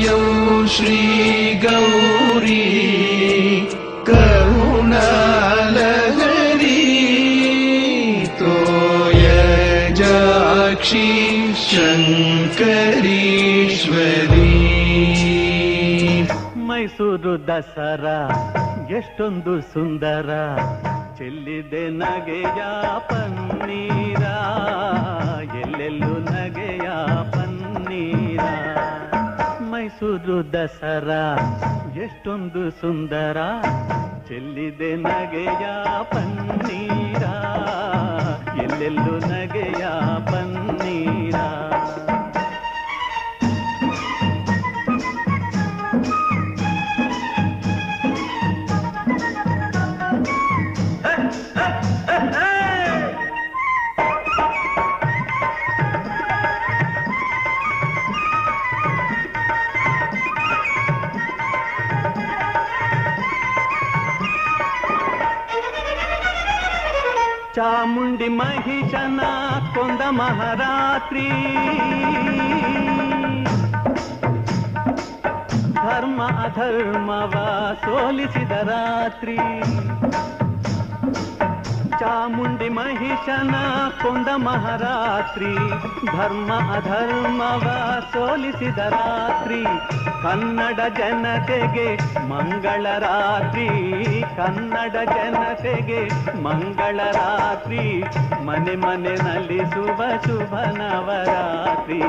श्रियं श्रीगौरी करुणालहरी तोयजाक्षी शङ्करीश्वरी. ಮೈಸೂರು ದಸರಾ ಎಷ್ಟೊಂದು ಸುಂದರ, ಚೆಲ್ಲಿದೆ ನಗೆಯ ಪನ್ನೀರ, ಎಲ್ಲೆಲ್ಲೂ ನಗೆಯ ಪನ್ನೀರ. ಮೈಸೂರು ದಸರಾ ಎಷ್ಟೊಂದು ಸುಂದರ, ಚೆಲ್ಲಿದೆ ನಗೆಯ ಪನ್ನೀರ, ಎಲ್ಲೆಲ್ಲೂ ನಗೆಯ ಪನ್ನೀರ. ಚಾಮುಂಡಿ ಮಹಿಷನ ಕೊಂದ ಮಹಾರಾತ್ರಿ, ಧರ್ಮ ಅಧರ್ಮವ ಸೋಲಿಸಿದ ರಾತ್ರಿ. ಚಾಮುಂಡಿ ಮಹಿಷನ ಕೊಂದ ಮಹಾರಾತ್ರಿ, ಧರ್ಮ ಅಧರ್ಮವ ಸೋಲಿಸಿದ ರಾತ್ರಿ. ಕನ್ನಡ ಜನತೆಗೆ ಮಂಗಳ ರಾತ್ರಿ, ಕನ್ನಡ ಜನತೆಗೆ ಮಂಗಳ ರಾತ್ರಿ. ಮನೆ ಮನೆ ನಲಿಸುವ ಶುಭ ನವರಾತ್ರಿ.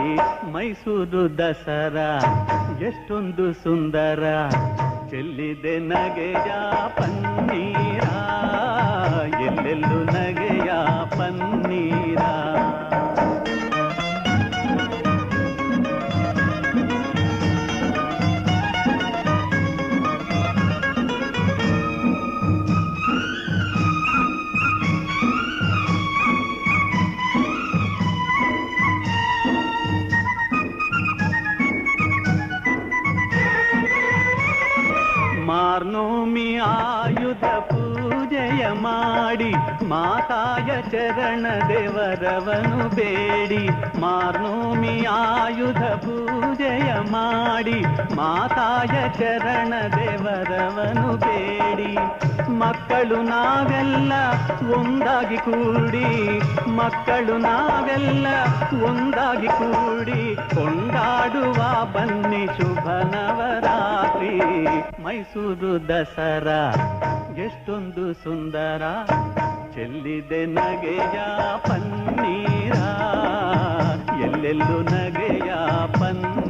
ಮೈಸೂರು ದಸರಾ ಎಷ್ಟೊಂದು ಸುಂದರ, ಚೆಲ್ಲಿದೆ ನಗೆಯ ಪನ್ನೀರ, ಎಲ್ಲೆಲ್ಲೂ ನಗೆಯ ಪನ್ನೀರ. ಮಾರ್ನೋಮಿ ಆಯುಧ ಪೂಜೆಯ ಮಾಡಿ, ಮಾತಾಯ ಚರಣ ದೇವರವನು ಬೇಡಿ. ಮಾರ್ನೋಮಿ ಆಯುಧ ಪೂಜೆಯ ಮಾಡಿ, ಮಾತಾಯ ಚರಣ ದೇವರವನು ಬೇಡಿ. ಮಕ್ಕಳು ನಾವೆಲ್ಲ ಒಂದಾಗಿ ಕೂಡಿ, ಮಕ್ಕಳು ನಾವೆಲ್ಲ ಒಂದಾಗಿ ಕೂಡಿ, ಕೊಂಡಾಡುವ ಬನ್ನಿ ಶುಭ ನವರಾತ್ರಿ. ಮೈಸೂರು ದಸರಾ ಎಷ್ಟೊಂದು ಸುಂದರ, ಚೆಲ್ಲಿದೆ ನಗೆಯ ಪನ್ನೀರ, ಎಲ್ಲೆಲ್ಲೂ ನಗೆಯ ಪನ್ನೀರ.